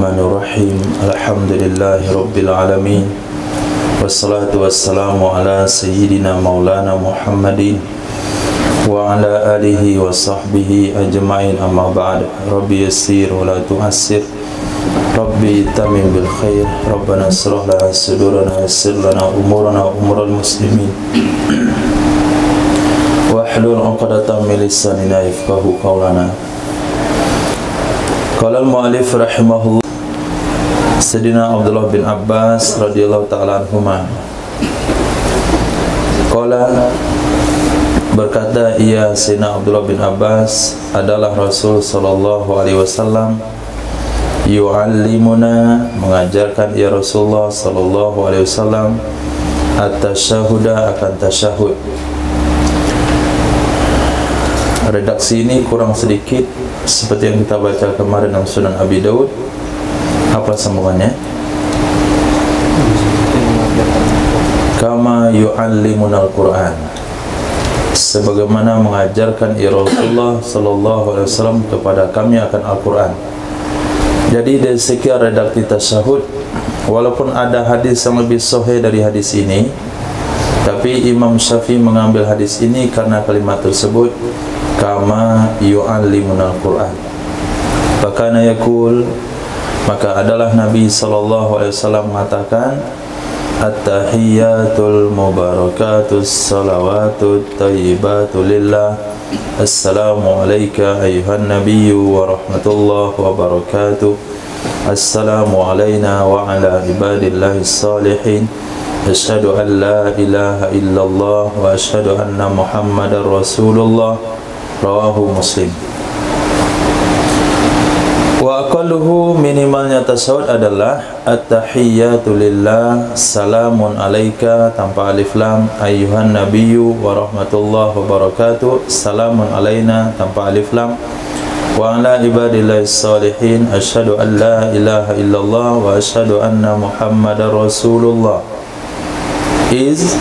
Bismillahirrahmanirrahim. Alhamdulillahi Rabbil Alamin. Wassalatu wassalamu ala Sayyidina Maulana Muhammadin wa ala alihi wa sahbihi ajma'in, amma ba'd. Rabbi yassir wa la tu'assir, Rabbi tamim bil khair. Rabbana asrah lana sudurana, yassir lana umurana umural muslimin, wahlul 'uqdatam min lisanina yafqahu qawlana. Qala al-mu'allif rahimahullah, Sayyidina Abdullah bin Abbas radhiyallahu ta'ala anhuma, qala, berkata ia Sayyidina Abdullah bin Abbas, adalah Rasul sallallahu alaihi wasallam yu'allimuna, mengajarkan ia Rasulullah sallallahu alaihi wasallam at-tasyahuda, akan tasyahud. Redaksi ini kurang sedikit seperti yang kita baca kemarin dalam Sunan Abi Daud. Apa sambungannya? Kama yu'allimuna al-Qur'an, sebagaimana mengajarkan ia Rasulullah sallallahu alaihi wasallam kepada kami akan Al-Qur'an. Jadi dari sekian redaksi tasyahud, walaupun ada hadis yang lebih sahih dari hadis ini, tapi Imam Syafi'i mengambil hadis ini karena kalimat tersebut, kama yu'allimuna al-Qur'an. Fakana yaqul, maka adalah Nabi sallallahu alaihi wasallam mengatakan, at-tahiyyatul mubarakatus salawatut thayyibatu lillah, assalamu alayka ayyuhan nabiyyu wa rahmatullahi wa barakatuh, assalamu alayna wa ala ibadillahis salihin, asyhadu an la ilaha illallah wa asyhadu anna muhammadar rasulullah. Rawahu Muslim. Wa aqalluhu, minimalnya tasyahud adalah at-tahiyyatu lillah, salamun alaika tanpa alif lam, ayyuhan nabiyyu wa rahmatullahi wa barakatuh, salamun alaina tanpa alif lam, wa ala ibadillahis salihin, asyhadu an la ilaha illallah wa asyhadu anna muhammadar rasulullah. Iz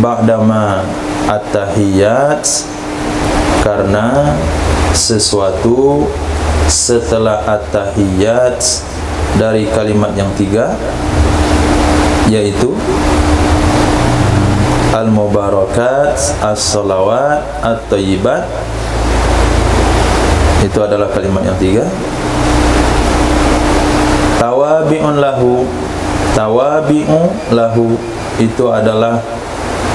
ba'dama at-tahiyyat, karena sesuatu setelah at-tahiyyat dari kalimat yang tiga, yaitu al-mubarakat, as-salawat, at-thayyibat, itu adalah kalimat yang tiga. Tawabi'un lahu, tawabi'u lahu, itu adalah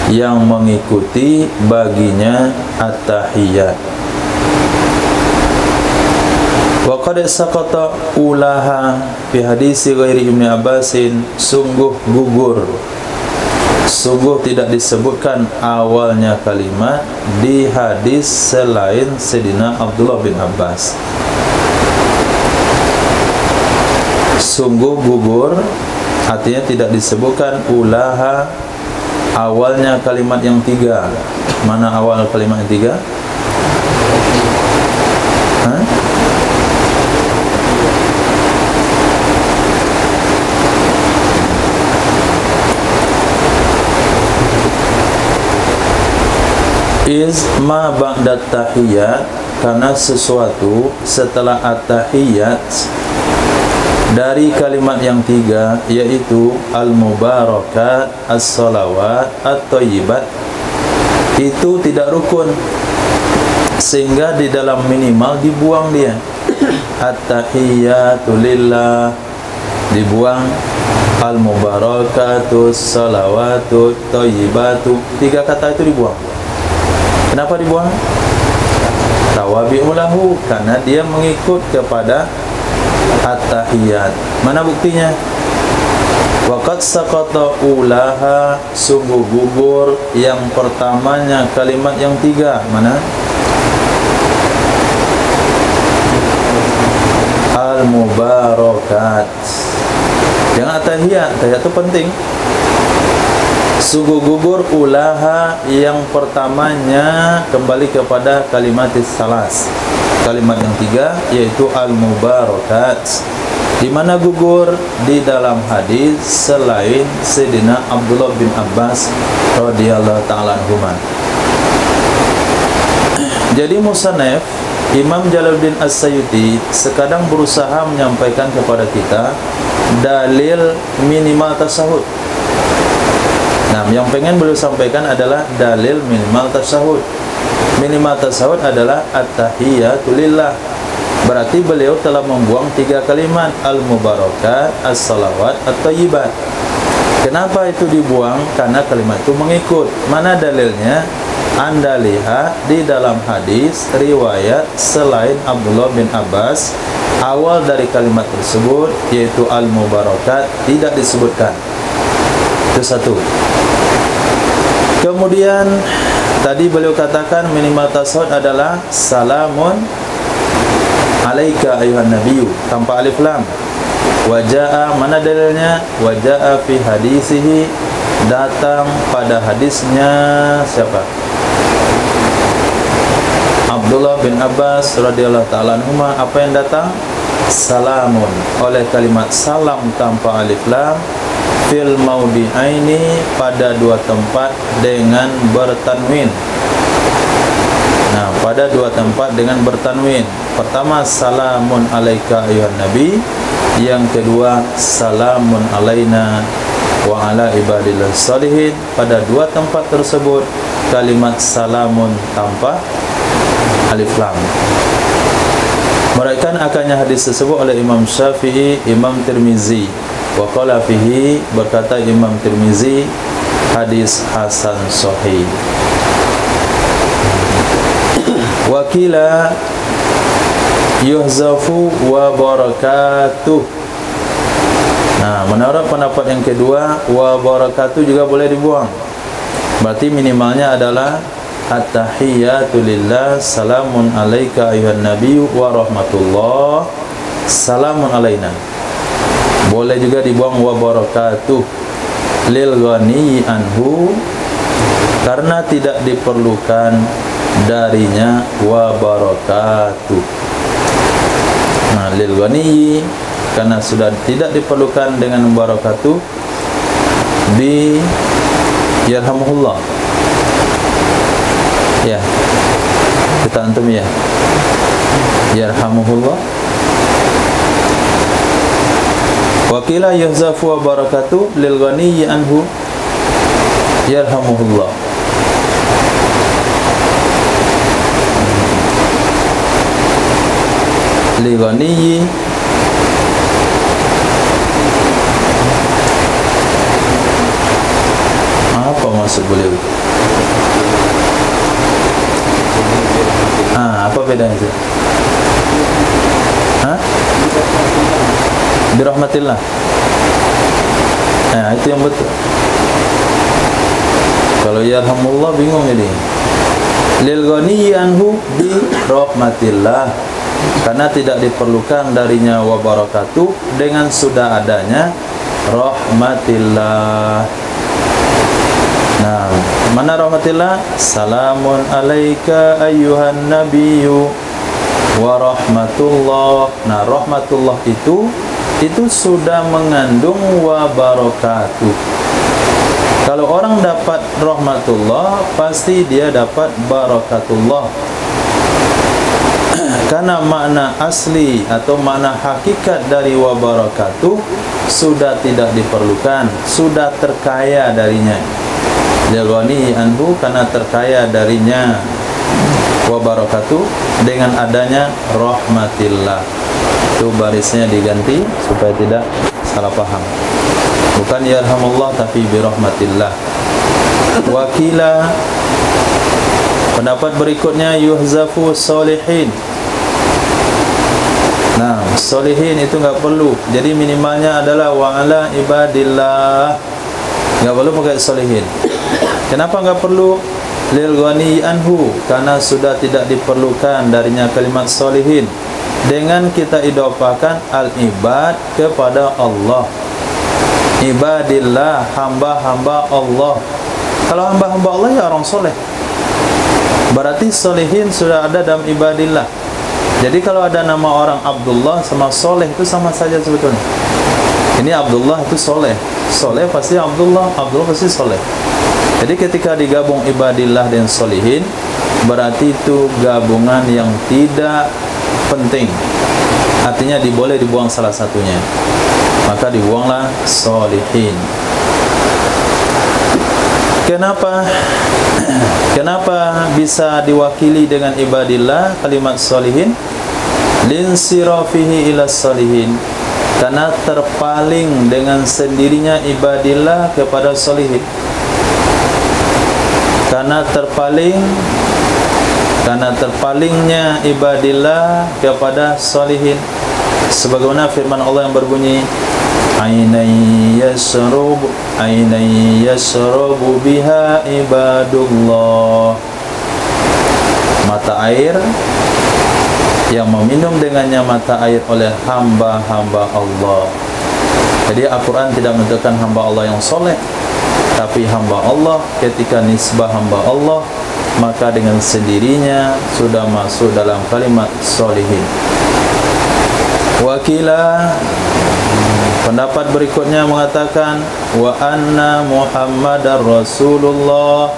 yang mengikuti baginya at-tahiyyat. Wa qad saqata ulaha fi hadisi ghairi Ibnu Abbasin, sungguh gugur, sungguh tidak disebutkan awalnya kalimat di hadis selain Sayyidina Abdullah bin Abbas. Sungguh gugur artinya tidak disebutkan ulaha, awalnya kalimat yang tiga. Mana awal kalimat yang tiga? Is ma ba'da tahiyyat, karena sesuatu setelah at-tahiyyat dari kalimat yang tiga, yaitu al-mubarakat, as-salawat, at-thayyibat, itu tidak rukun, sehingga di dalam minimal dibuang dia. At-tahiyyatu lillah dibuang, al-mubarakatus salawatut thayyibatu, tiga kata itu dibuang. Kenapa dibuang? Tawabi'u lahu, karena dia mengikut kepada at-tahiyyat. Mana buktinya? Waqad saqata ulaha, sungguh gugur yang pertamanya kalimat yang tiga. Mana? Al-mubarakat. Jangan at-tahiyyat, at-tahiyyat itu penting. Sungguh gugur ulaha yang pertamanya kembali kepada kalimatis salas, kalimat yang tiga, yaitu al-mubarakat. Di mana gugur? Di dalam hadis selain Sayyidina Abdullah bin Abbas radhiyallahu ta'ala anhuma. Jadi musannaf Imam Jalaluddin As-Sayuti sekadang berusaha menyampaikan kepada kita dalil minimal tasahud. Nah, yang pengen beliau sampaikan adalah dalil minimal tasahud. Minimal tasahud adalah at-tahiyatu lillah. Berarti beliau telah membuang 3 kalimat, al-mubarakat, as-salawat, at-thayyibat. Kenapa itu dibuang? Karena kalimat itu mengikut. Mana dalilnya? Anda lihat di dalam hadis riwayat selain Abdullah bin Abbas, awal dari kalimat tersebut yaitu al-mubarakat tidak disebutkan. Itu satu. Kemudian tadi beliau katakan minimal tasawuf adalah salamun alaika ayuhan nabiyyu tanpa alif lam. Wajaa, mana dalilnya? Wajaa fi hadisihi, datang pada hadisnya siapa? Abdullah bin Abbas radhiyallahu ta'ala anhuma. Apa yang datang? Salamun, oleh kalimat salam tanpa alif lam, fil maudi'aini, pada 2 tempat dengan bertanwin. Nah, pada 2 tempat dengan bertanwin. Pertama, salamun alaika ayuhan nabi. Yang kedua, salamun alaina wa ala ibadillah salihin. Pada 2 tempat tersebut kalimat salamun tanpa alif lam. Meraihkan akannya hadis tersebut oleh Imam Syafi'i, Imam Tirmizi. Wa qala fihi, berkata Imam Tirmizi, hadis hasan sahih. Wakila yuhzafu wa barakatuh. Nah, menurut pendapat yang kedua, wa barakatuh juga boleh dibuang. Berarti minimalnya adalah at-tahiyatu lillah, salamun alaika ayuhan nabiyyu wa rahmatullah, salamun alaina. Boleh juga dibuang wa barakatuh lil ghani anhu, karena tidak diperlukan darinya wa barakatuh. Nah, lil ghani, karena sudah tidak diperlukan dengan barakatuh, bi yarhamuhullah. Ya, kita antum ya, yarhamuhullah. Wakila yuhzafu wa barakatuh lil ghani anhu, yarhamuhullah. Lil ghani, apa maksud beliau? Apa bedanya itu? Birahmatillah. Nah, itu yang betul. Kalau yarhamullah bingung jadi. Lil ghani anhu bi rahmatillah, karena tidak diperlukan darinya wa barakatuh dengan sudah adanya rahmatillah. Nah, mana rahmatillah? Salamun alaika ayyuhan nabiyyu wa rahmatullah. Nah, rahmatullah itu sudah mengandung wa barakatuh. Kalau orang dapat rahmatullah, pasti dia dapat barakatullah. Karena makna asli atau makna hakikat dari wa barakatuh sudah tidak diperlukan, sudah terkaya darinya. Ghani anhu, karena terkaya darinya wa barakatuh dengan adanya rahmatillah. Itu barisnya diganti supaya tidak salah paham. Bukan yarhamullah tapi birahmatillah. Wakila, pendapat berikutnya, yuhzafu solihin. Nah, solihin itu enggak perlu. Jadi minimalnya adalah wa ala ibadillah. Enggak perlu pakai solihin. Kenapa enggak perlu? Lil ghani anhu, karena sudah tidak diperlukan darinya kalimat solihin. Dengan kita idhofahkan al-ibad kepada Allah. Ibadillah, hamba-hamba Allah. Kalau hamba-hamba Allah ya orang soleh. Berarti solihin sudah ada dalam ibadillah. Jadi kalau ada nama orang Abdullah sama soleh itu sama saja sebetulnya. Ini Abdullah itu soleh. Soleh pasti Abdullah, Abdullah pasti soleh. Jadi ketika digabung ibadillah dan solihin, berarti itu gabungan yang tidak penting. Artinya boleh dibuang salah satunya, maka dibuanglah solihin. Kenapa? Kenapa bisa diwakili dengan ibadillah kalimat solihin? Linsirafihi ila solihin, karena terpaling dengan sendirinya ibadillah kepada solihin. Karena terpalingnya ibadillah kepada solihin, sebagaimana firman Allah yang berbunyi, ainai yashrabu biha ibadullah, mata air yang meminum dengannya mata air oleh hamba-hamba Allah. Jadi Al-Quran tidak menentukan hamba Allah yang soleh, tapi hamba Allah. Ketika nisbah hamba Allah, maka dengan sendirinya sudah masuk dalam kalimat solihin. Wakilah, pendapat berikutnya mengatakan, wa anna Muhammadar Rasulullah,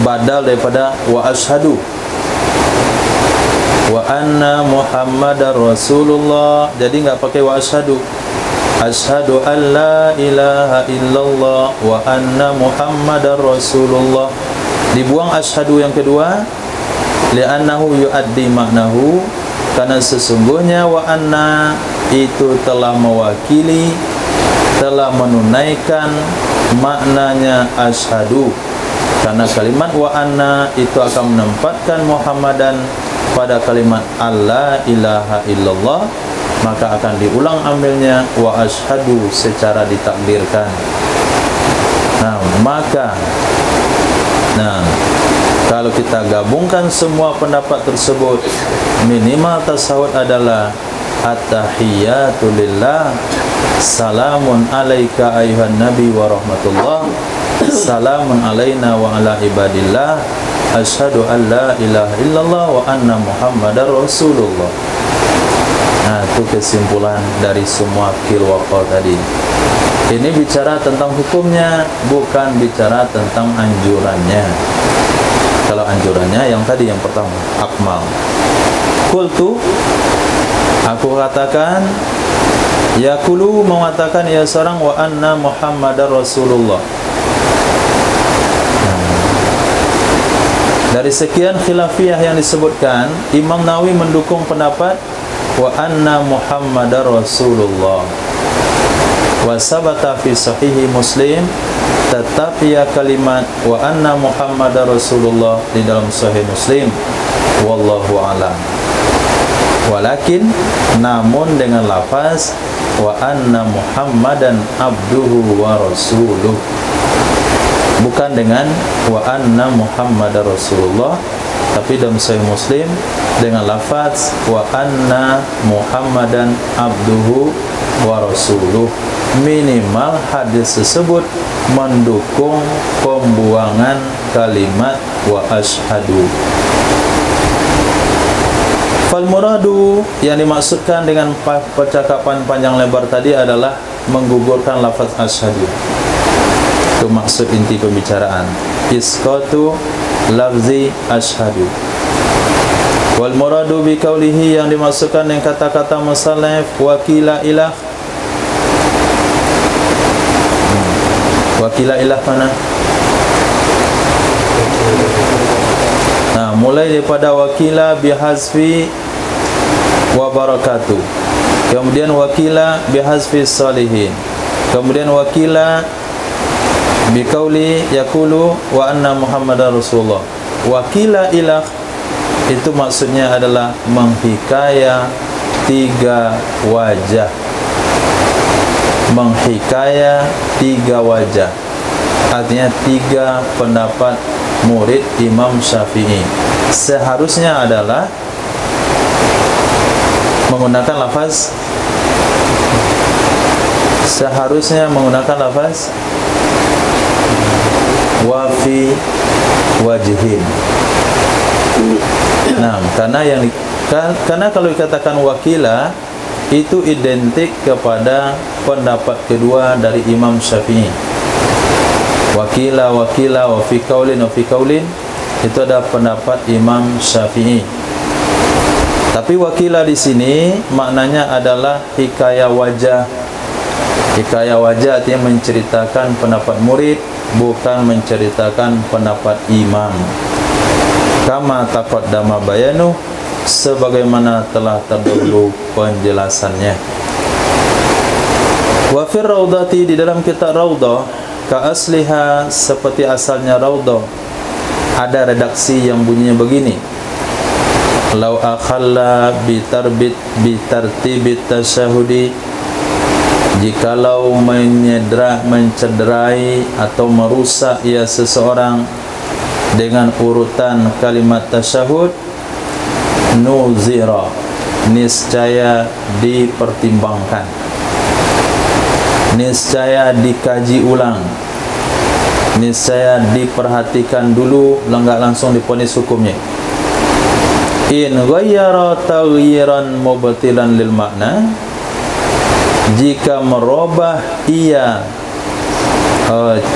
badal daripada wa ashadu. Wa anna Muhammadar Rasulullah, jadi enggak pakai wa ashadu. Ashadu an la ilaha illallah wa anna Muhammadar Rasulullah. Dibuang ashadu yang kedua, li'annahu yu'addi maknahu, karena sesungguhnya wa anna itu telah mewakili, telah menunaikan maknanya ashadu. Karena kalimat wa anna itu akan menempatkan Muhammadan pada kalimat alla ilaha illallah, maka akan diulang ambilnya wa ashadu secara ditakdirkan. Kalau kita gabungkan semua pendapat tersebut, minimal tasawuf adalah at-tahiyyatu lillah, salamun alaika ayuhan nabi wa rahmatullah, salamun alaina wa ala ibadillah, asyhadu an la ilaha illallah wa anna Muhammadar Rasulullah. Itu kesimpulan dari semua qil wa qal tadi. Ini bicara tentang hukumnya, bukan bicara tentang anjurannya. Kalau anjurannya yang tadi, yang pertama, akmal. Qultu, aku katakan, yaqulu, mengatakan ya seorang, wa anna Muhammadar Rasulullah. Dari sekian khilafiyah yang disebutkan, Imam Nawawi mendukung pendapat wa anna Muhammadar Rasulullah. Wa sabata fi sahihi Muslim, tetap ya kalimat wa anna Muhammadar Rasulullah di dalam sahih Muslim. Wallahu a'lam. Walakin, namun dengan lafaz wa anna Muhammadan abduhu wa rasuluh, bukan dengan wa anna Muhammadar Rasulullah, tapi dalam sahih Muslim dengan lafaz wa anna Muhammadan abduhu wa rasuluh. Minimal hadis tersebut mendukung pembuangan kalimat wa ashadu. Fal muradu, yang dimaksudkan dengan percakapan panjang lebar tadi adalah menggugurkan lafaz ashadu. Itu maksud inti pembicaraan, isqatu lafzi ashadu. Wal muradu bi qaulihi, yang dimaksudkan dengan kata-kata musannaf wakila ilah. Wakila ilah mana? Mulai daripada wakila bihazfi wa barakatuh, kemudian wakila bihazfi salihin, kemudian wakila biqauli yaqulu wa anna Muhammadar Rasulullah. Wakila ilah itu maksudnya adalah menghikaya tiga wajah. Menghikaya tiga wajah, artinya tiga pendapat murid Imam Syafi'i. Seharusnya adalah menggunakan lafaz, seharusnya menggunakan lafaz wa fi wajhin. Karena kalau dikatakan wakila itu identik kepada pendapat kedua dari Imam Syafi'i. Wakila wa fi qaulin Itu ada pendapat Imam Syafi'i. Tapi wakilah di sini maknanya adalah hikayah wajah. Hikayah wajah artinya menceritakan pendapat murid, bukan menceritakan pendapat imam. Kama taqaddama bayanu, sebagaimana telah terdahulu penjelasannya. Wa fir raudati, di dalam kitab Raudah, ka asliha, seperti asalnya Raudah, ada redaksi yang bunyinya begini: lau akhalla bitartibit tasyahudi, jikalau mencederai atau merusak ia seseorang dengan urutan kalimat tasyahud, nuzira, niscaya dipertimbangkan, niscaya dikaji ulang, niscaya diperhatikan dulu, enggak langsung diponis hukumnya. In ghayyara taghyiran mubtilan lil makna, jika merubah ia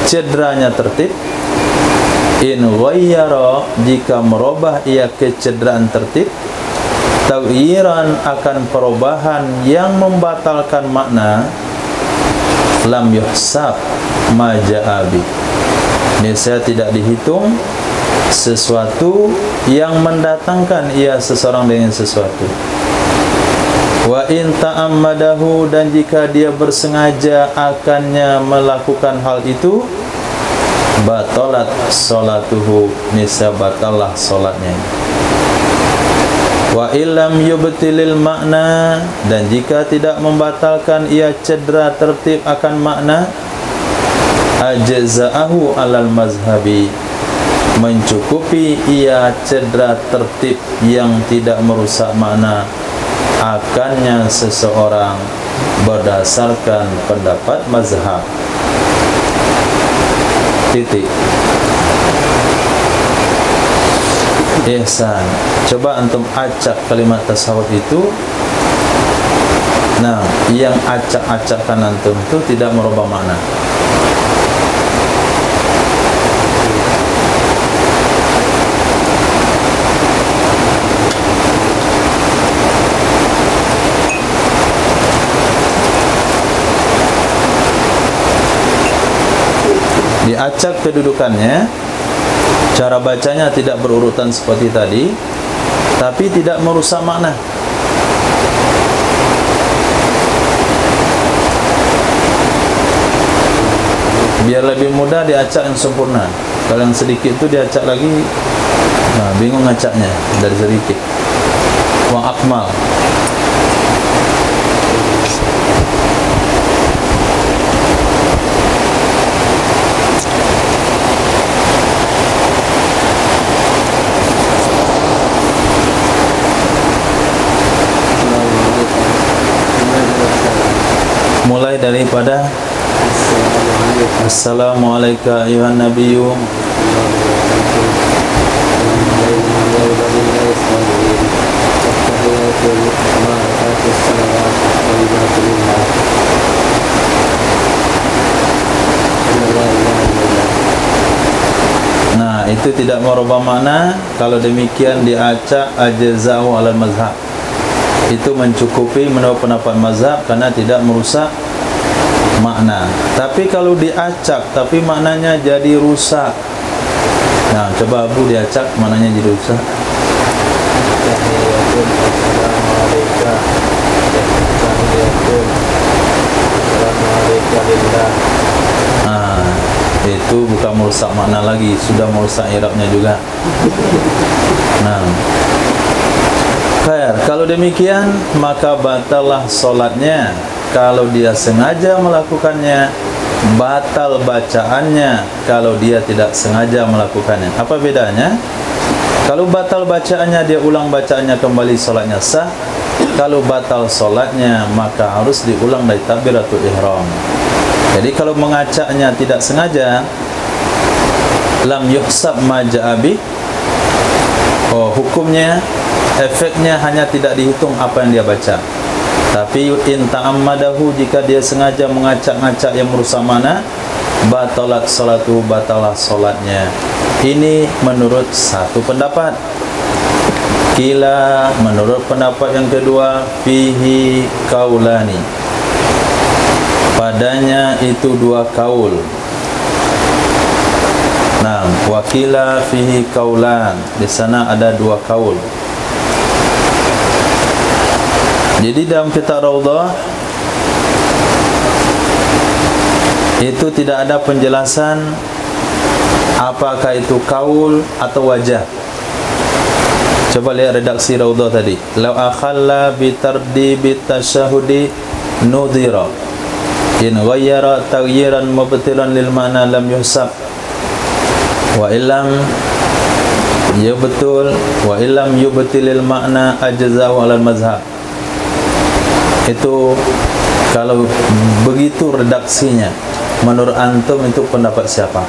cederanya tertib. In ghayyara, jika merubah ia kecederaan tertib. Taghyiran, akan perubahan yang membatalkan makna. Lam yuhsab ma ja'abi, niscaya tidak dihitung sesuatu yang mendatangkan ia seseorang dengan sesuatu. Wa in ta'ammadahu, dan jika dia bersengaja akannya melakukan hal itu, batalat salatuhu, niscaya batallah salatnya. Wa illam yubtilil makna, dan jika tidak membatalkan ia cedera tertib akan makna, ajza'ahu alal mazhabi, mencukupi ia cedera tertib yang tidak merusak makna akannya seseorang berdasarkan pendapat mazhab. Titik. Ihsan. Coba antum acak kalimat tasawuf itu. Nah, yang acak-acakkan antum itu tidak merubah makna. Diacak kedudukannya, cara bacanya tidak berurutan seperti tadi, tapi tidak merusak makna. Biar lebih mudah diacak yang sempurna. Kalau yang sedikit itu diacak lagi, nah, bingung ngacaknya dari sedikit. Wa akmal. Mulai daripada Assalamualaikum ayuhan nabiyyu, nah itu tidak merubah makna. Kalau demikian diacak ajza'u alal mazhab, itu mencukupi menurut pendapat mazhab karena tidak merusak makna. Tapi kalau diacak tapi maknanya jadi rusak, nah coba Abu diacak maknanya jadi rusak. Nah, itu bukan merusak makna lagi, sudah merusak i'rabnya juga. Nah, khair, kalau demikian maka batallah solatnya. Kalau dia sengaja melakukannya, batal bacaannya. Kalau dia tidak sengaja melakukannya, apa bedanya? Kalau batal bacaannya, dia ulang bacaannya kembali, solatnya sah. Kalau batal solatnya, maka harus diulang dari takbiratul ihram. Jadi kalau mengacaknya tidak sengaja, lam yuhsab ma ja'abi, hukumnya, efeknya hanya tidak dihitung apa yang dia baca. Tapi in ta'ammadahu, jika dia sengaja mengacak-ngacak yang merusak makna, batalat salatu, batalah solatnya. Ini menurut satu pendapat. Kila, menurut pendapat yang kedua, fihi kaulani, padanya itu dua kaul. Nah, wakila fihi kaulan, di sana ada dua kaul. Jadi dalam kitab Raudhah itu tidak ada penjelasan apakah itu kaul atau wajah. Coba lihat redaksi Raudhah tadi. Law akhalla bi tardibi tasyahudi nudhira in ghayyara taghyiran mubtilan lil ma'na lam yuhsab wa illam yubtul wa illam yubtilil ma'na ajza'u 'ala al-mazhab. Itu kalau begitu redaksinya, menurut antum itu pendapat siapa?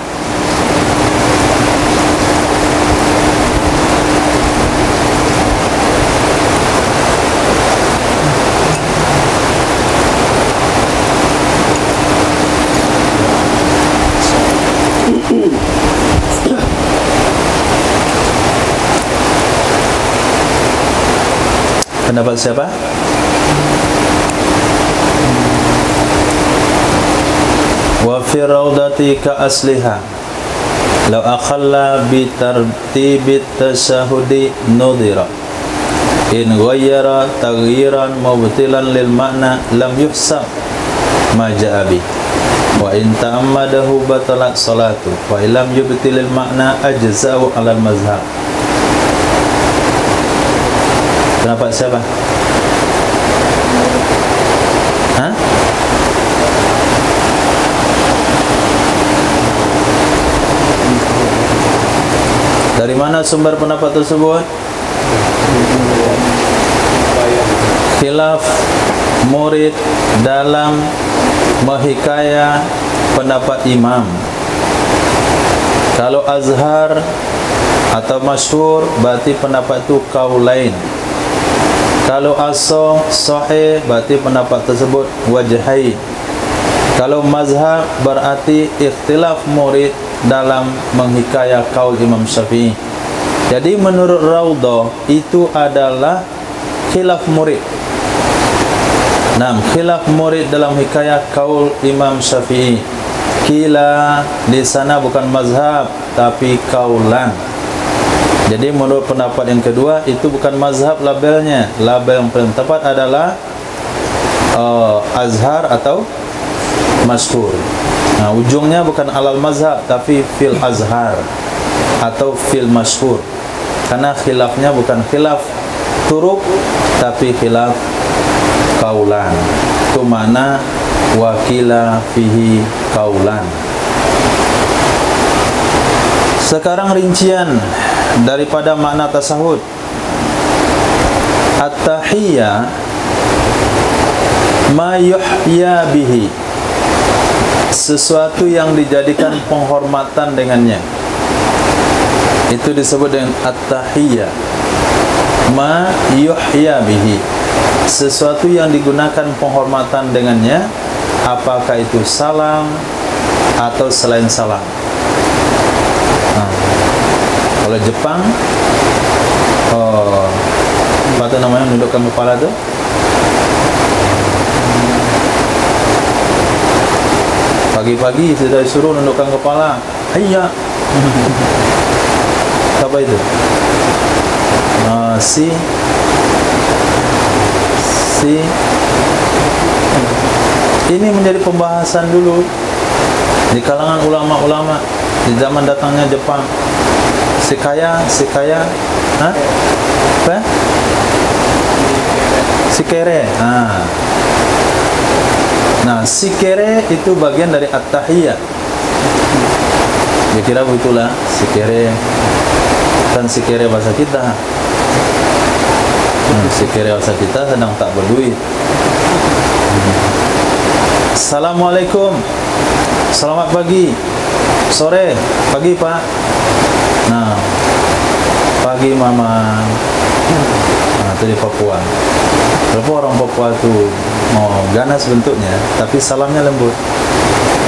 Pendapat siapa? Wa fi raudati ka asliha law akhalla bi tartibit tasyahudi nudhira in ghayyara taghyiran mubtilan lil ma'na lam yuhsab ma ja'a bi wa in ta'ammadahu batalat salatu wa illam yubtilil ma'na ajza'u 'ala al mazhab. Pendapat siapa? Hah? Dari mana sumber pendapat tersebut? Khilaf murid dalam menghikaya pendapat imam. Kalau azhar atau masyhur berarti pendapat itu kaulain. Kalau as-sahih sahih berarti pendapat tersebut wajhain. Kalau mazhab berarti ikhtilaf murid dalam menghikaya kaul Imam Syafi'i. Jadi menurut Raudhah itu adalah khilaf murid. Nah, khilaf murid dalam hikayah kaul Imam Syafi'i. Kila di sana bukan mazhab tapi kaulan. Jadi menurut pendapat yang kedua itu bukan mazhab labelnya. Label yang paling tepat adalah azhar atau masyhur. Nah, ujungnya bukan alal mazhab tapi fil azhar atau fil masyhur. Karena khilafnya bukan khilaf turuk tapi khilaf kaulan. Itu mana wakila fihi kaulan. Sekarang rincian daripada makna tasahud. At-tahiyya ma yuhya bihi, sesuatu yang dijadikan penghormatan dengannya. Itu disebut dengan at-tahiyya ma yuhya bihi, sesuatu yang digunakan penghormatan dengannya, apakah itu salam atau selain salam. Kalau Jepang, apa itu namanya, menundukkan kepala itu? Pagi-pagi sudah disuruh menundukkan kepala. Hayya. Apa itu? Ini menjadi pembahasan dulu di kalangan ulama-ulama di zaman datangnya Jepang. Sikaya, hah? Apa? Sikere. Nah, sikere itu bagian dari at-tahiyyah. Kira-kira begitulah sikere. Kan sikere bahasa kita. Sikere bahasa kita sedang tak berduit. Assalamualaikum. Selamat pagi. Sore, pagi Pak. Nah, pagi Mama. Nah, itu di Papua. Walaupun orang Papua itu mau ganas bentuknya, tapi salamnya lembut.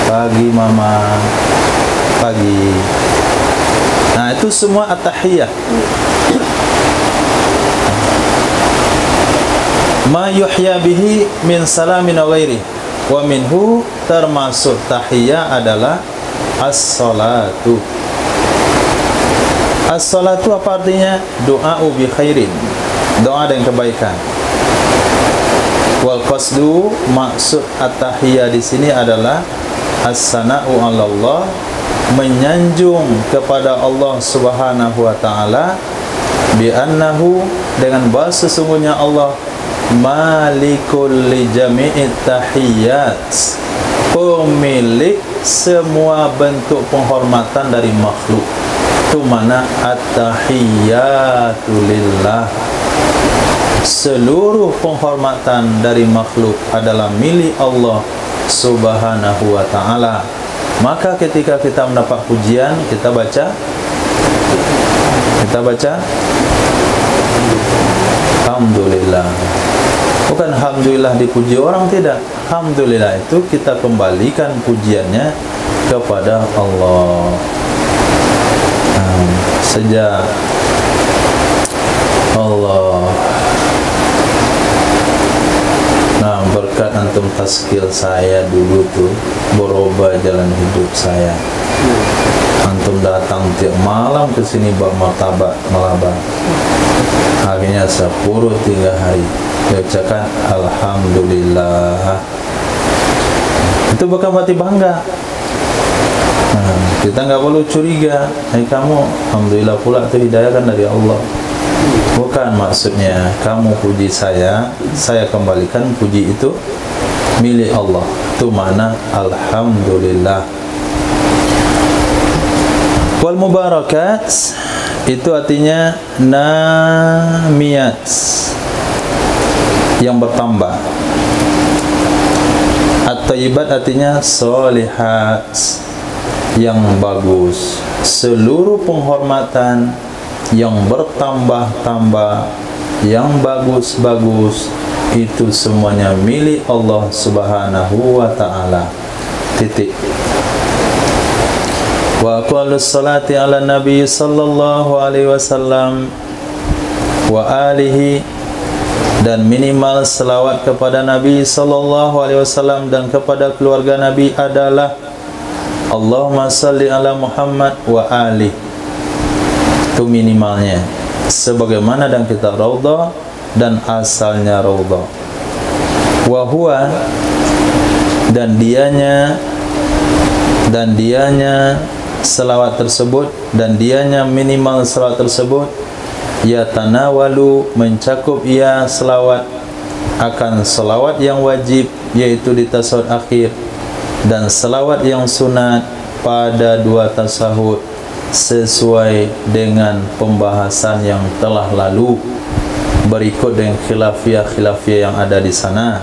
Pagi Mama. Pagi. Nah, itu semua at-tahiyyah. Ma yuhya bihi min salamin wa ghairi. Wa minhu, termasuk tahiyyah adalah as-salatu. As-salatu apa artinya? Doa'u bi khairin, doa dengan kebaikan. Wal qasdu, maksud at-tahiyyah di sini adalah as-sana'u 'ala Allah, menyanjung kepada Allah Subhanahu wa taala, bi annahu, dengan bahasa sesungguhnya Allah malikul li jami'it tahiyyat, pemilik semua bentuk penghormatan dari makhluk. Itu mana at-tahiyyatu lillah, seluruh penghormatan dari makhluk adalah milik Allah Subhanahu wa ta'ala. Maka ketika kita mendapat pujian, kita baca alhamdulillah. Bukan alhamdulillah dipuji orang, tidak. Alhamdulillah itu kita kembalikan pujiannya kepada Allah. Sejak Allah berkat antum tazkir saya dulu tuh, berubah jalan hidup saya. Antum datang tiap malam ke sini bak martabak melaba. Akhirnya 10-3 hari dia ucapkan alhamdulillah. Itu bukan berarti bangga. Kita nggak perlu curiga, kamu alhamdulillah pula itu hidayah kan dari Allah. Bukan maksudnya kamu puji saya kembalikan puji itu milik Allah. Itu mana alhamdulillah. Wal mubarakat itu artinya namiyat, yang bertambah. At-thayyibat artinya solihat, yang bagus. Seluruh penghormatan yang bertambah-tambah, yang bagus-bagus, itu semuanya milik Allah Subhanahu wa ta'ala. Titik. Wa aqwalus salati ala nabi sallallahu alaihi wasallam wa alihi, dan minimal selawat kepada Nabi sallallahu alaihi wasallam dan kepada keluarga Nabi adalah Allahumma salli ala Muhammad wa ali. Itu minimalnya, sebagaimana dan kita raudhah dan asalnya raudhah. Wa huwa, dan dianya selawat tersebut, dan dianya minimal selawat tersebut, ya tanawalu, mencakup ia selawat akan selawat yang wajib, yaitu di tasyahud akhir, dan selawat yang sunat pada 2 tasyahud, sesuai dengan pembahasan yang telah lalu berikut dengan khilafiyah yang ada di sana.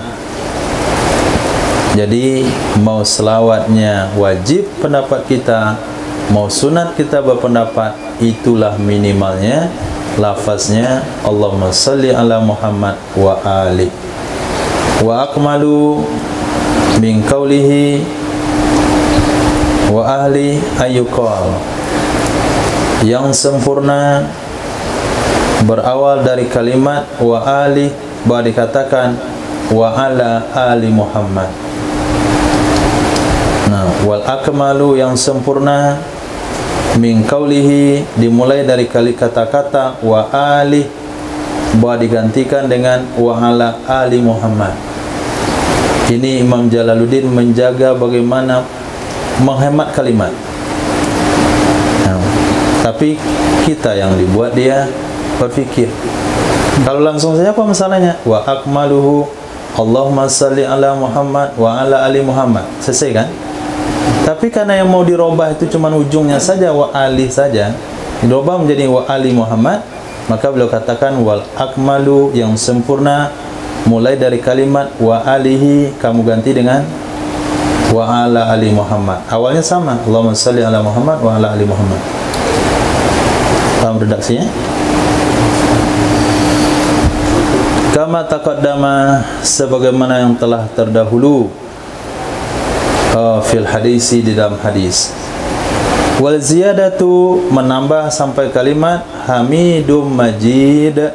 Jadi mau selawatnya wajib pendapat kita, mau sunat kita berpendapat, itulah minimalnya lafaznya Allahumma salli ala Muhammad wa ali. Wa akmalu min qawlihi wa ahli ayyuqal, yang sempurna berawal dari kalimat wa ali, baru dikatakan wa ala ali Muhammad. Nah, wal akmalu, yang sempurna, min qawlihi, dimulai dari kata-kata wa ali, baru digantikan dengan wa ala ali Muhammad. Ini Imam Jalaluddin menjaga bagaimana menghemat kalimat. Tapi kita yang dibuat dia berfikir. Kalau langsung saja apa masalahnya? Wa akmaluhu Allahumma salli ala Muhammad wa ala ali Muhammad. Selesai kan? Tapi karena yang mau dirubah itu cuma ujungnya saja, wa ali saja, dirubah menjadi wa ali Muhammad, maka beliau katakan wal akmalu, yang sempurna, mulai dari kalimat wa alihi, kamu ganti dengan wa ala ali Muhammad. Awalnya sama, Allahumma salli ala Muhammad wa ala ali Muhammad. Paham redaksinya? Kama taqaddama, sebagaimana yang telah terdahulu, fil hadisi, di dalam hadis. Wal ziyadatu, menambah sampai kalimat Hamidum Majid,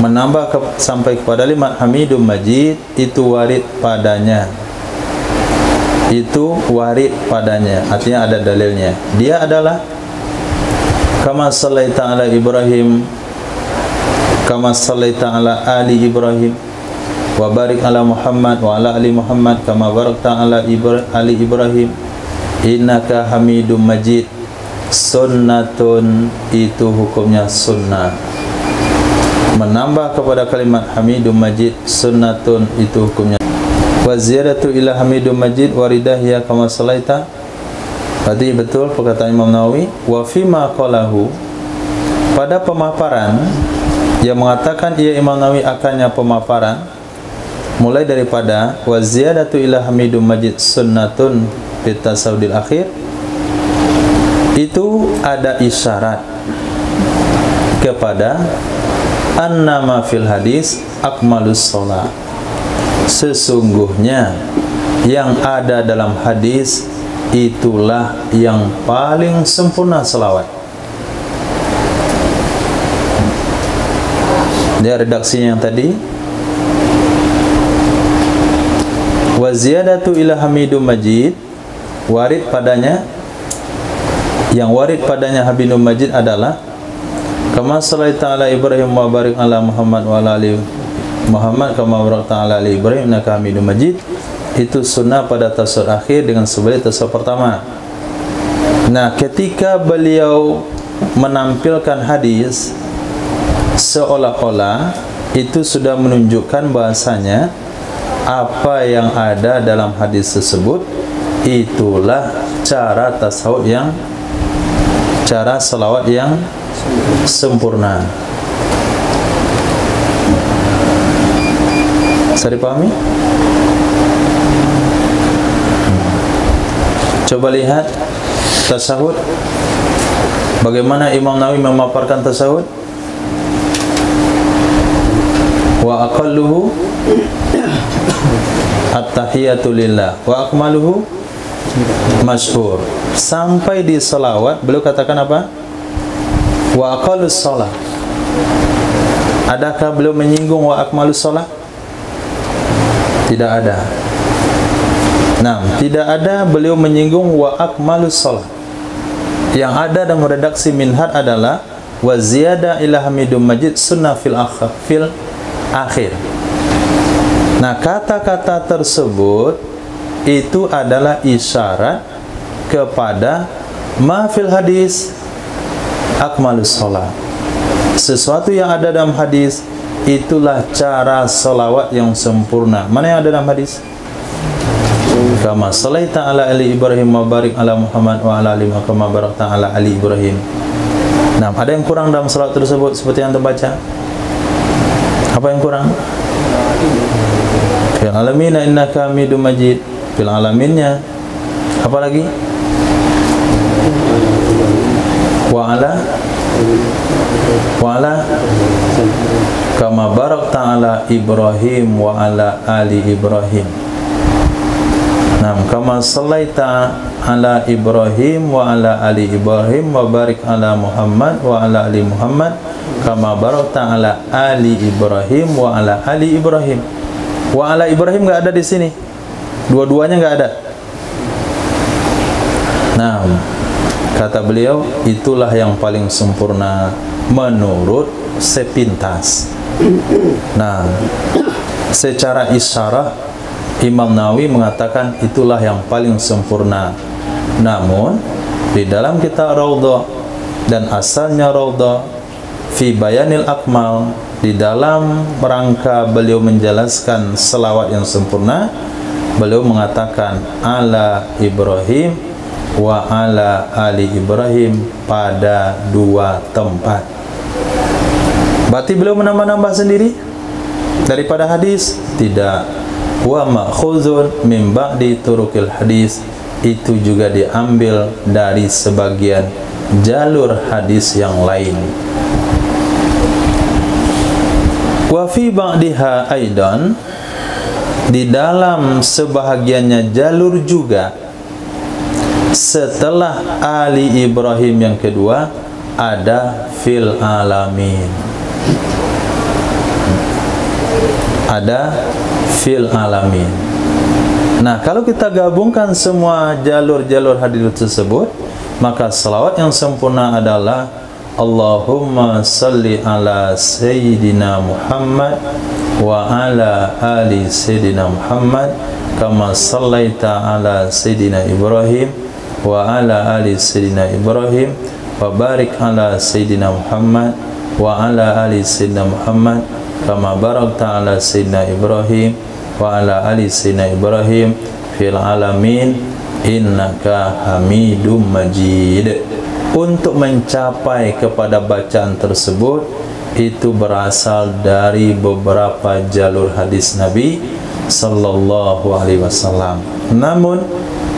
menambah sampai kepada kalimat Hamidum Majid, itu warid padanya. Itu warid padanya, artinya ada dalilnya. Dia adalah kama sallaita ala Ibrahim, kama sallaita ala ali Ibrahim, wa barik ala Muhammad wa ala ali Muhammad kama barakta ala ali Ibrahim innaka Hamidum Majid. Sunnatun, itu hukumnya sunnah. Menambah kepada kalimat Hamidum Majid, sunnatun, itu hukumnya. Wa ziyadatu ila Hamidum Majid waridahiyya kama salaita. Berarti betul perkataan Imam Nawawi. Wa fima qalahu, pada pemaparan yang mengatakan ia Imam Nawawi akannya pemaparan mulai daripada wa ziyadatu ila Hamidum Majid sunnatun fit tasawudil akhir, itu ada isyarat kepada annama fil hadis akmalus sholat, sesungguhnya yang ada dalam hadis itulah yang paling sempurna selawat. Dia redaksinya yang tadi, wa ziyadatu ila Hamidum Majid, warid padanya, yang warid padanya Hamidum Majid adalah kama sallaita ala Ibrahim wa barik ala Muhammad wa ala ali Muhammad kama barakta ala ali Ibrahim innaka Hamidum Majid. Itu sunnah pada tasawuf akhir dengan sebalik tasawuf pertama. Nah, ketika beliau menampilkan hadis, seolah-olah itu sudah menunjukkan bahasanya apa yang ada dalam hadis tersebut itulah cara tasawuf yang, cara selawat yang sempurna. Bisa dipahami? Coba lihat tasawuf, bagaimana Imam Nawawi memaparkan tasawuf. Wa aqalluhu at-tahiyatu lillah wa akmaluhu masyhur. Sampai di salawat beliau katakan apa? Wa aqallus shalah. Adakah beliau menyinggung wa akmalus shalah? Tidak ada. Nah, tidak ada beliau menyinggung wa akmalus shalah. Yang ada dalam redaksi Minhaj adalah wa ziyada ila Hamidum Majid sunnah fil akhir. Nah, kata-kata tersebut itu adalah isyarat kepada ma fil hadis akmalus shalah. Sesuatu yang ada dalam hadis itulah cara salawat yang sempurna. Mana yang ada dalam hadis? Kama sallaita ala ali Ibrahim wa barik ala Muhammad wa ala ali Muhammad kama barakta ala ali Ibrahim. Nah, ada yang kurang dalam salat tersebut seperti yang terbaca? Apa yang kurang? Fil alamina innaka Hamidum Majid. Fil alaminnya apa lagi? Wa ala kama barakta ala Ibrahim wa ala ali Ibrahim. Nah, kama sallaita ala Ibrahim wa ala ali Ibrahim wa barik ala Muhammad wa ala ali Muhammad kama barakta ala ali Ibrahim wa ala ali Ibrahim. Wa ala Ibrahim enggak ada di sini. Dua-duanya enggak ada. Nah, kata beliau itulah yang paling sempurna menurut sepintas. Nah, secara isyarah Imam Nawawi mengatakan itulah yang paling sempurna. Namun di dalam kitab Raudhah dan asalnya Raudhah fi bayanil akmal, di dalam rangka beliau menjelaskan selawat yang sempurna, beliau mengatakan ala Ibrahim wa ala ali Ibrahim pada dua tempat. Berarti beliau menambah-nambah sendiri daripada hadis? Tidak. Wa ma'khuzun min ba'di turukil hadis, itu juga diambil dari sebagian jalur hadis yang lain. Wa fi ba'diha aidan, di dalam sebahagiannya jalur juga setelah Ali Ibrahim yang kedua ada fil alamin. Ada fil alamin. Nah, kalau kita gabungkan semua jalur-jalur hadis tersebut, maka salawat yang sempurna adalah Allahumma salli ala Sayyidina Muhammad wa ala ali Sayyidina Muhammad kama sallaita ala Sayyidina Ibrahim wa ala ali Sayyidina Ibrahim wa barik ala Sayyidina Muhammad wa ala ali Sayyidina Muhammad kama barakta ala Sayyidina Ibrahim wa ala ali Sayyidina Ibrahim fil alamin innaka Hamidum Majid. Untuk mencapai kepada bacaan tersebut itu berasal dari beberapa jalur hadis Nabi sallallahu alaihi wasallam. Namun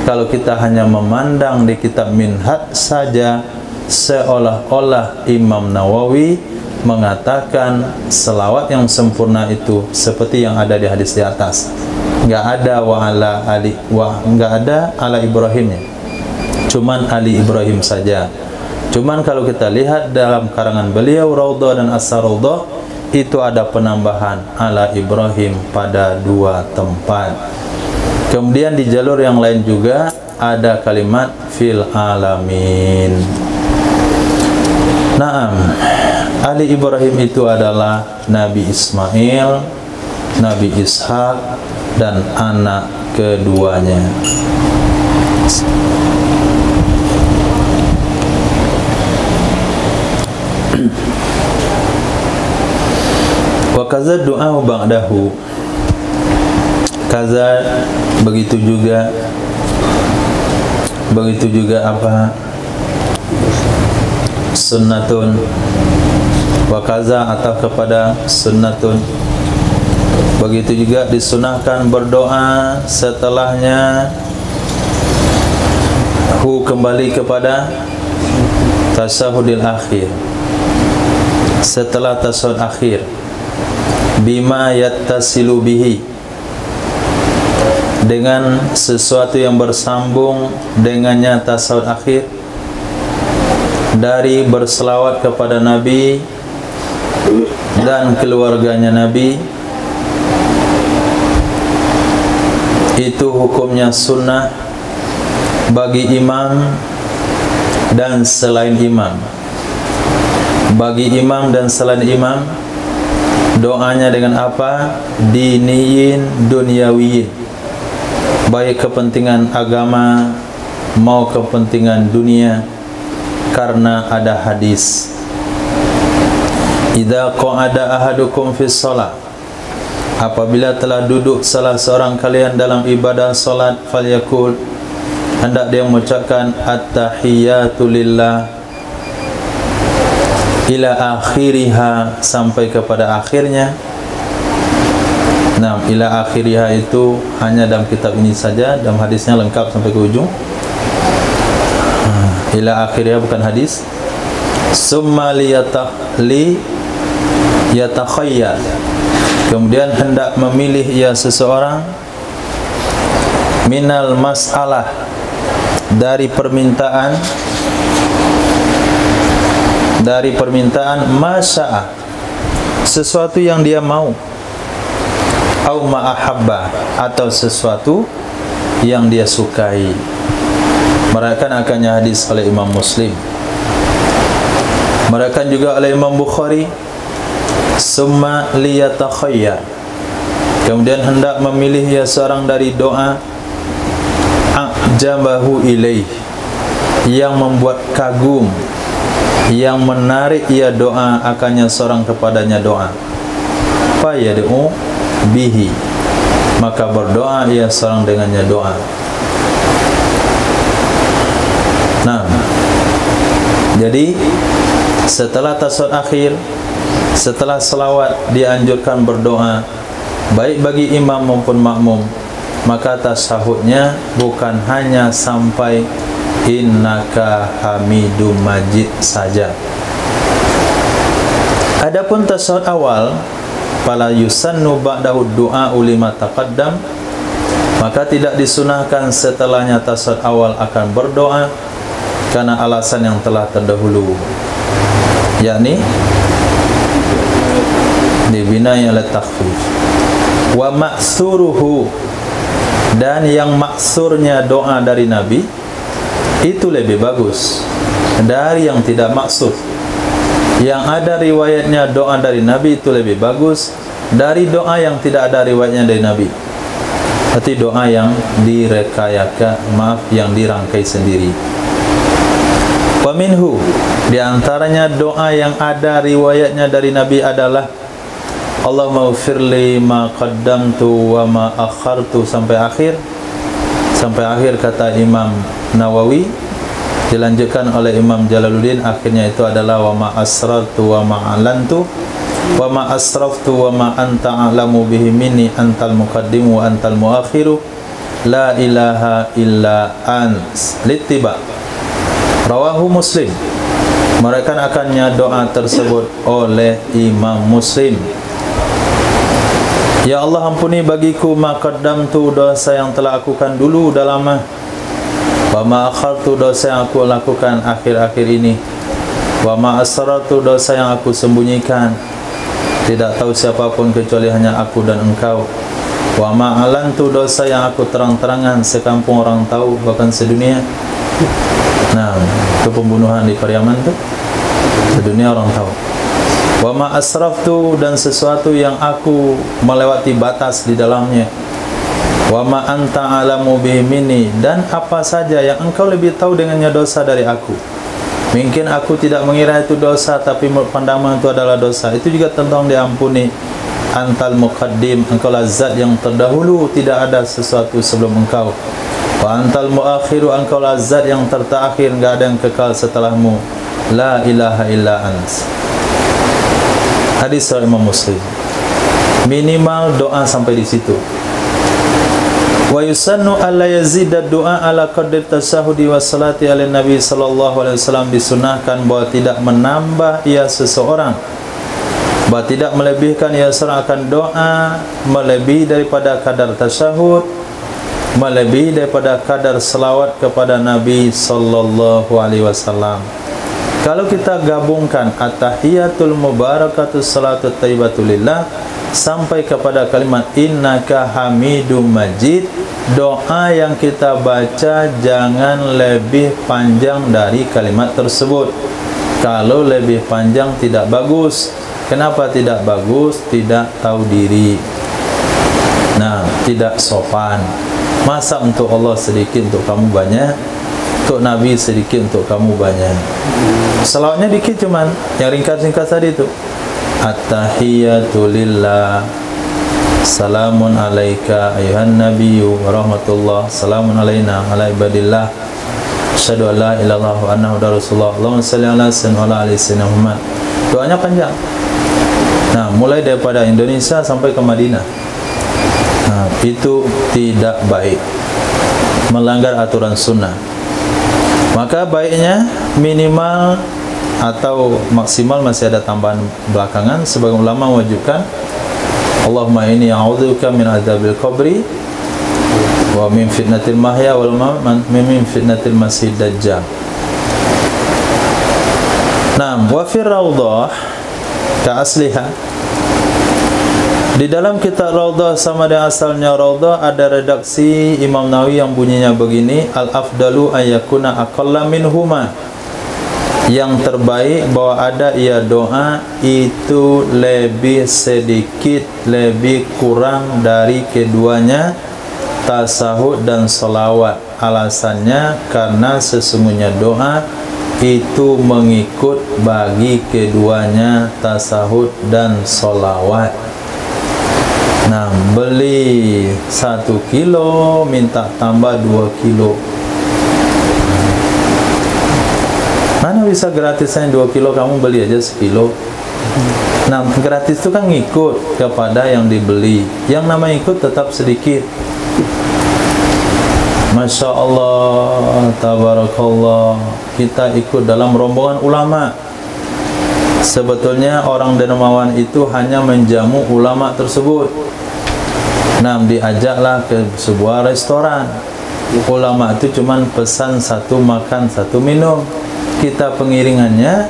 kalau kita hanya memandang di kitab Minhaj saja, seolah-olah Imam Nawawi mengatakan selawat yang sempurna itu seperti yang ada di hadis di atas. Enggak ada wa ala ali enggak ada ala Ibrahimnya. Cuman Ali Ibrahim saja. Cuman kalau kita lihat dalam karangan beliau Raudhah dan As-Raudhah itu ada penambahan ala Ibrahim pada 2 tempat. Kemudian di jalur yang lain juga ada kalimat fil alamin. Naam, Ali Ibrahim itu adalah Nabi Ismail, Nabi Ishak dan anak keduanya. Wa kaza du'a ba'dahu, kaza begitu juga apa sunnatun, wa kaza atau kepada sunnatun, begitu juga disunahkan berdoa setelahnya kembali kepada tasyahudil akhir, setelah tasyahud akhir, bima yattasilu bihi, dengan sesuatu yang bersambung dengannya tasyahud akhir, dari berselawat kepada Nabi dan keluarganya Nabi. Itu hukumnya sunnah bagi imam dan selain imam. Bagi imam dan selain imam, doanya dengan apa? Diniyin dunyawiyin, baik kepentingan agama mau kepentingan dunia, karena ada hadis idza qa'ada ahadukum fis shalah, apabila telah duduk salah seorang kalian dalam ibadah salat, falyakul, hendak dia mengucapkan at-tahiyatu lillah ila akhiriha, sampai kepada akhirnya. Nah, ila akhiriha itu hanya dalam kitab ini saja, dalam hadisnya lengkap sampai ke ujung. Ila akhiriha bukan hadis. Summa yatakhayyar, kemudian hendak memilih ia seseorang, minal mas'alah, dari permintaan masya'a, sesuatu yang dia mau, au ma'ahabba, atau sesuatu yang dia sukai. Merayakan akannya hadis oleh Imam Muslim, merayakan juga oleh Imam Bukhari. Summa liyatakhayyar, kemudian hendak memilih ya seorang dari doa, a'jabahu ilaih, yang membuat kagum, yang menarik ia doa akannya seorang kepadanya doa, fa yad'u bihi, maka berdoa ia seorang dengannya doa. Nah, jadi setelah tasyahud akhir, setelah selawat, dianjurkan berdoa baik bagi imam maupun makmum. Maka tasyahudnya bukan hanya sampai innaka Hamidum Majid saja. Adapun tasyahud awal, fala yusannu ba'dahu du'a lima taqaddam, Maka tidak disunahkan setelahnya tasyahud awal akan berdoa karena alasan yang telah terdahulu, yakni dibinai ala takhfif. Wa ma'suruhu, dan yang maksurnya doa dari Nabi itu lebih bagus dari yang tidak maksur. Yang ada riwayatnya doa dari Nabi itu lebih bagus dari doa yang tidak ada riwayatnya dari Nabi. Berarti doa yang yang dirangkai sendiri. Wa minhu, di antaranya doa yang ada riwayatnya dari Nabi adalah Allahumma ghfirli ma qaddamtu wa ma akhartu, sampai akhir kata Imam Nawawi. Dilanjutkan oleh Imam Jalaluddin, akhirnya itu adalah wa ma asrartu wa ma alantu wa ma asraftu wa ma anta a'lamu bihi minni antal muqaddimu wa antal muakhiru la ilaha illa ants littiba. Rawahu Muslim. Mereka akannya doa tersebut oleh Imam Muslim. Ya Allah, ampuni bagiku ma qaddamtu, dosa yang telah aku lakukan dulu dah lama, wa ma akhartu, dosa yang aku lakukan akhir-akhir ini, wa ma asrartu, dosa yang aku sembunyikan, tidak tahu siapapun kecuali hanya aku dan engkau, wa ma alantu, dosa yang aku terang-terangan, sekampung orang tahu, bahkan sedunia. Nah, itu pembunuhan di Pariaman tu, sedunia orang tahu. Wa ma asraftu, dan sesuatu yang aku melewati batas di dalamnya. Wa ma anta alamu bihi minni, dan apa saja yang engkau lebih tahu dengannya dosa dari aku. Mungkin aku tidak mengira itu dosa, tapi pandangan itu adalah dosa. Itu juga tentang diampuni. Antal muqaddim, engkau lah zat yang terdahulu, tidak ada sesuatu sebelum engkau. Wa antal muakhiru, engkau lah zat yang terakhir, enggak ada yang kekal setelahmu. La ilaha illa ants. Hadis sahih Imam Muslim. Minimal doa sampai di situ. Wa yusannu alla yazida doa ala qadri tasyahudi wa salati ala Nabi sallallahu alaihi wasallam, disunahkan bahwa tidak menambah ia seseorang, bahwa tidak melebihkan ia seorang akan doa melebihi daripada kadar tasyahud, melebihi daripada kadar selawat kepada Nabi sallallahu alaihi wasallam. Kalau kita gabungkan at-tahiyatul mubarakatus salatu thayyibatulillah sampai kepada kalimat innaka hamidum majid, doa yang kita baca jangan lebih panjang dari kalimat tersebut. Kalau lebih panjang tidak bagus. Kenapa tidak bagus? Tidak tahu diri. Nah, tidak sopan. Masa untuk Allah sedikit, untuk kamu banyak, untuk Nabi sedikit, untuk kamu banyak. Salawatnya dikit, cuman yang ringkas-ringkas tadi itu. At-tahiyatu lillah, salamun alaika ayuhan nabiyyu wa rahmatullah, salamun alaina ala ibadillah, asyhadu an la ilaha illallah wa anna muhammadar rasulullah, Allahumma shalli ala sayyidina wa ala ali sayyidina Muhammad. Doanya panjang. Nah, mulai daripada Indonesia sampai ke Madinah. Nah, itu tidak baik, melanggar aturan sunnah. Maka baiknya minimal atau maksimal, masih ada tambahan belakangan, sebagian ulama mewajibkan Allahumma inni a'udzubika min adzabil qabri wa min fitnatil mahya wal mamat min fitnatil masiihid dajjal. Nah, wa fi raudhah ka asliha, di dalam kitab Raudhah sama dengan asalnya Raudhah ada redaksi Imam Nawawi yang bunyinya begini, al-afdalu ayyakuna aqalla minhuma, yang terbaik bahwa ada ia doa itu lebih sedikit, lebih kurang dari keduanya, tasahud dan salawat. Alasannya karena sesungguhnya doa itu mengikut bagi keduanya, tasahud dan salawat. Nah, beli 1 kilo minta tambah 2 kilo. Mana bisa gratisnya 2 kilo, kamu beli aja 1 kilo. Nah, gratis itu kan ngikut kepada yang dibeli. Yang namanya ikut tetap sedikit. Masya Allah, tabarakallah, kita ikut dalam rombongan ulama. Sebetulnya orang dermawan itu hanya menjamu ulama tersebut. Nah, diajaklah ke sebuah restoran. Ulama itu cuman pesan satu makan satu minum. Kita pengiringannya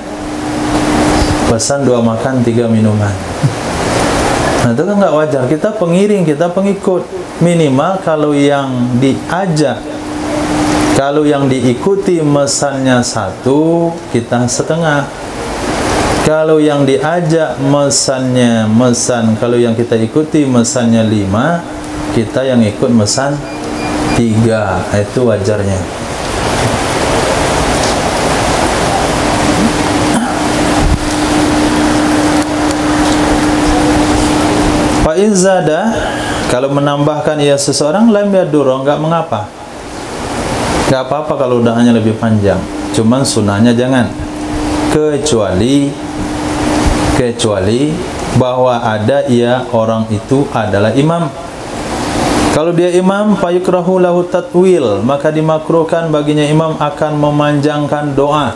pesan 2 makan 3 minuman. Nah, itu kan nggak wajar. Kita pengiring, kita pengikut. Minimal kalau yang diajak, kalau yang diikuti mesannya 1, kita setengah. Kalau yang diajak mesannya mesan, kalau yang kita ikuti mesannya 5, kita yang ikut mesan 3. Itu wajarnya. Fa izada, kalau menambahkan ia seseorang, lam yadurra, enggak mengapa. Enggak apa-apa kalau doanya lebih panjang. Cuman sunahnya jangan. Kecuali bahwa ada ia orang itu adalah imam. Kalau dia imam, fayukrahu lahu tatwil, maka dimakruhkan baginya imam akan memanjangkan doa.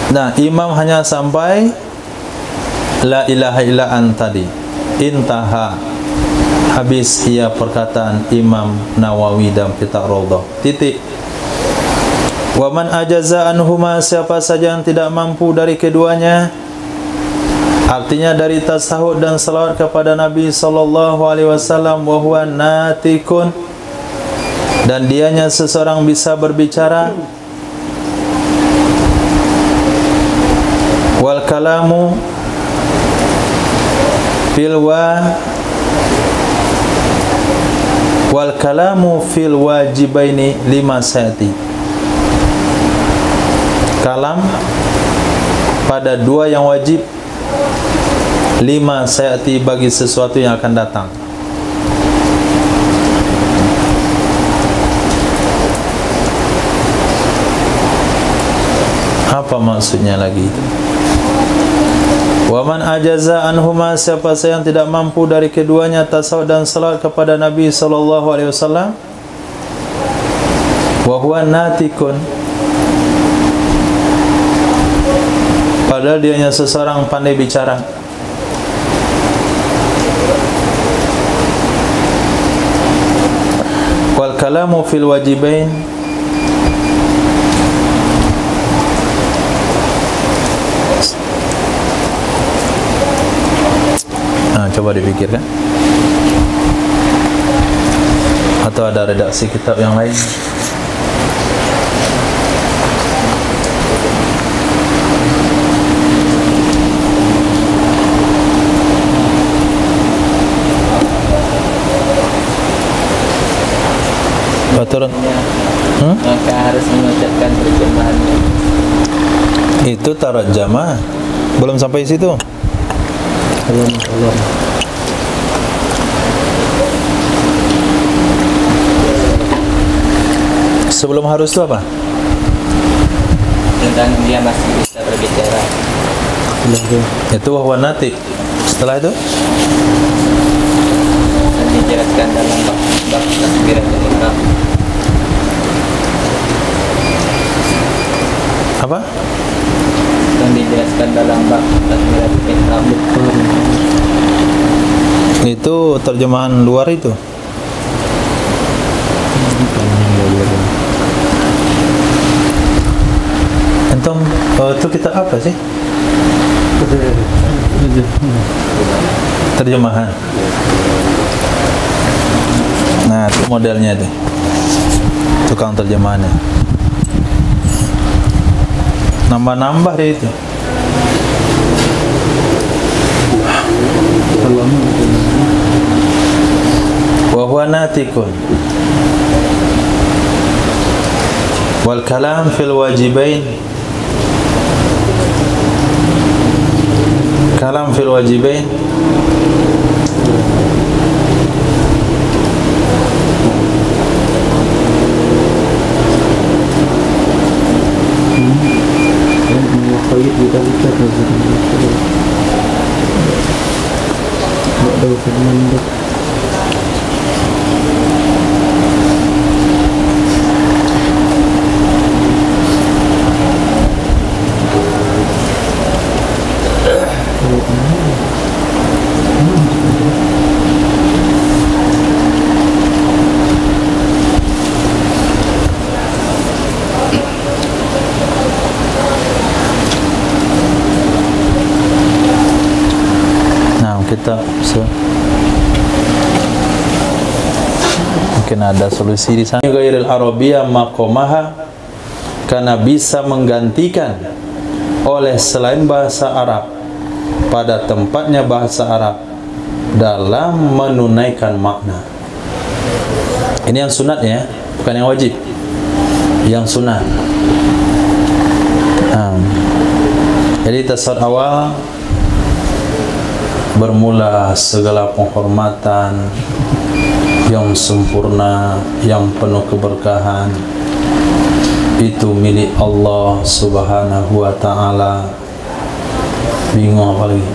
Nah, imam hanya sampai la ilaha illa anta, intaha, habis ia perkataan Imam Nawawi dalam kitab Raudhah, titik. Wa man ajaza anhuma, siapa saja yang tidak mampu dari keduanya, artinya dari tasahud dan salawat kepada Nabi sallallahu alaihi wasallam, wa huwa natikun, dan dianya seseorang bisa berbicara, wal kalamu fil wajibaini lima sayati, kalam pada 2 yang wajib, 5 sayati bagi sesuatu yang akan datang. Apa maksudnya lagi itu? Wa man ajaza anhuma, siapa saja yang tidak mampu dari keduanya, tasawuf dan salat kepada Nabi sallallahu alaihi wasallam, wa huwa natikun, padahal dianya seseorang pandai bicara. Wal kalamu fil wajibain, coba dipikirkan. Atau ada redaksi kitab yang lain? Baturan. Maka harus mengucapkan terjemahannya. Itu tarjamah. Belum sampai situ. Belum. Sebelum harus itu apa? Tentang dia masih bisa berbicara. Itu wahwa natik. Setelah itu Dan dijelaskan dalam bab takbiratul ihram. apa? Dan dijelaskan dalam bab takbiratul ihram. Itu terjemahan luar itu. Antum, itu kita apa sih? Terjemahan. Nah, itu modelnya itu. Tukang terjemahannya. Nambah-nambah deh itu. Wa huwa natikun. Wal kalam fil wajibain. Kalam fil wajibain. kita mungkin ada solusi di sana. Ghairil Arabiyah maqamaha, karena bisa menggantikan oleh selain bahasa Arab pada tempatnya bahasa Arab dalam menunaikan makna. Ini yang sunat ya, bukan yang wajib. Yang sunat. Jadi tasawuf awal bermula segala penghormatan yang sempurna, yang penuh keberkahan itu milik Allah Subhanahu wa ta'ala. Bingung apa lagi?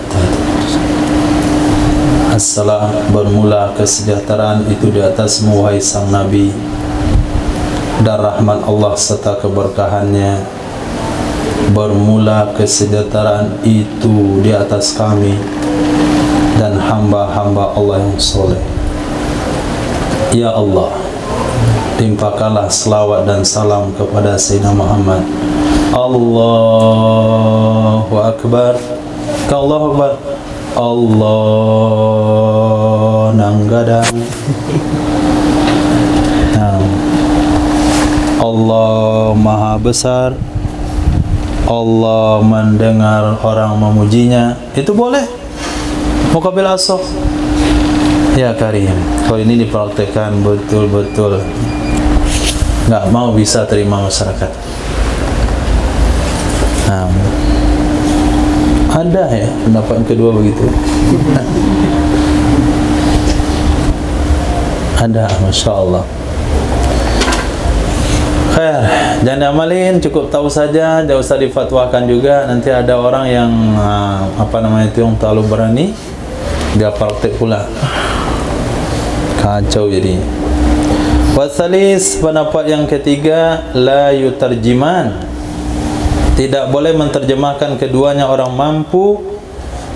Assalam, bermula kesejahteraan itu di atasmu wahai sang Nabi, dan rahmat Allah serta keberkahannya. Bermula kesejahteraan itu di atas kami dan hamba-hamba Allah yang soleh. Ya Allah, timpakanlah selawat dan salam kepada Sayyidina Muhammad. Allahu Akbar. Allahu Akbar. Allah nanggadang. Allah Maha Besar. Allah mendengar orang memujinya. Itu boleh. Muqabil as-saf. Ya Karim, kalau ini dipraktekkan betul-betul nggak mau bisa terima masyarakat. Ada ya pendapat kedua begitu. Ada, Masya Allah. Khair, jangan amalin, cukup tahu saja, jangan usah difatwakan juga. Nanti ada orang yang yang terlalu berani, dia praktek pula, kacau jadi. Wasalis, pendapat yang ketiga, la yutarjiman, tidak boleh menterjemahkan keduanya, orang mampu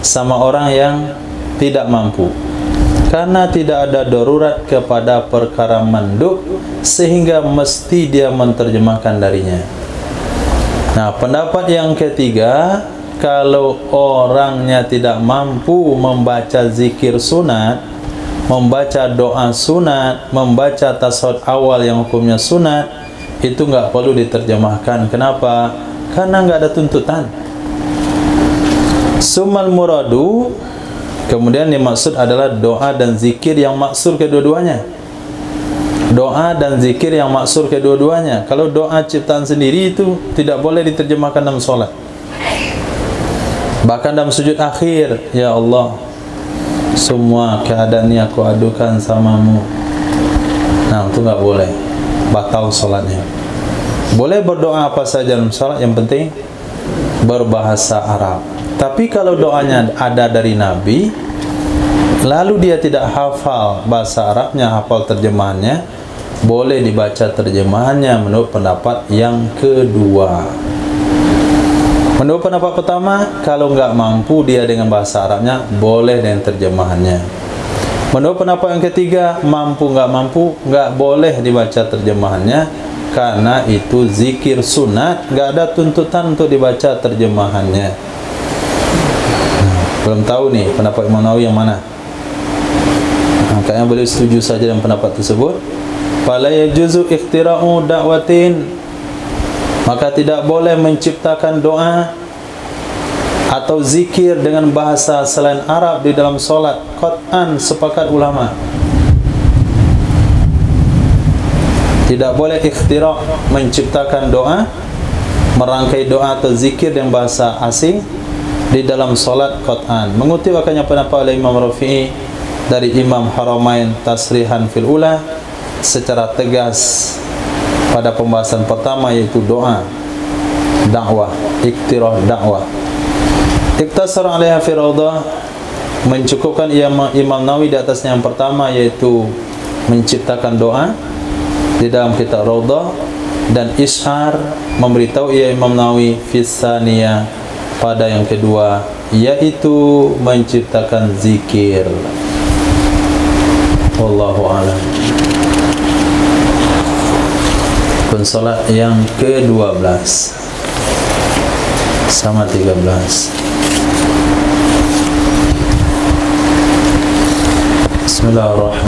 sama orang yang tidak mampu, karena tidak ada darurat kepada perkara mandub sehingga mesti dia menterjemahkan darinya. Nah, pendapat yang ketiga, kalau orangnya tidak mampu membaca zikir sunat, membaca doa sunat, membaca tasawuf awal yang hukumnya sunat, itu nggak perlu diterjemahkan. Kenapa? Karena nggak ada tuntutan. Sumal muradu, kemudian dimaksud adalah doa dan zikir yang maksur kedua-duanya. Doa dan zikir yang maksur kedua-duanya. Kalau doa ciptaan sendiri itu tidak boleh diterjemahkan dalam sholat. Bahkan dalam sujud akhir, ya Allah, semua keadaan ini aku adukan samamu. Nah, itu nggak boleh, batal sholatnya. Boleh berdoa apa saja dalam sholat, yang penting berbahasa Arab. Tapi kalau doanya ada dari Nabi, lalu dia tidak hafal bahasa Arabnya, hafal terjemahannya, boleh dibaca terjemahannya menurut pendapat yang kedua. Menurut pendapat pertama, kalau nggak mampu dia dengan bahasa Arabnya, boleh dengan terjemahannya. Menurut pendapat yang ketiga, mampu nggak boleh dibaca terjemahannya, karena itu zikir sunat, nggak ada tuntutan untuk dibaca terjemahannya. Belum tahu nih pendapat Imam Nawawi yang mana. Kayaknya boleh setuju saja dengan pendapat tersebut. Fala yajuzu ikhtira'u da'watin, maka tidak boleh menciptakan doa atau zikir dengan bahasa selain Arab di dalam solat. Qat'an, sepakat ulama. Tidak boleh ikhtira', menciptakan doa, merangkai doa atau zikir dengan bahasa asing di dalam solat qat'an. Mengutip akannya pendapat oleh Imam Rafi'i dari Imam Haramain tasrihan fil ula, secara tegas pada pembahasan pertama, yaitu doa, dakwah, iktirah dakwah. Iktasar alaiha fi rawdah, mencukupkan Imam Nawawi di atasnya yang pertama, yaitu menciptakan doa di dalam kitab Rawdah, dan ishar, memberitahu Imam Nawawi fi tsaniyah, pada yang kedua, yaitu menciptakan zikir. Wallahu a'lam. Pensolat yang ke-12 sama 13. Bismillahirrahmanirrahim.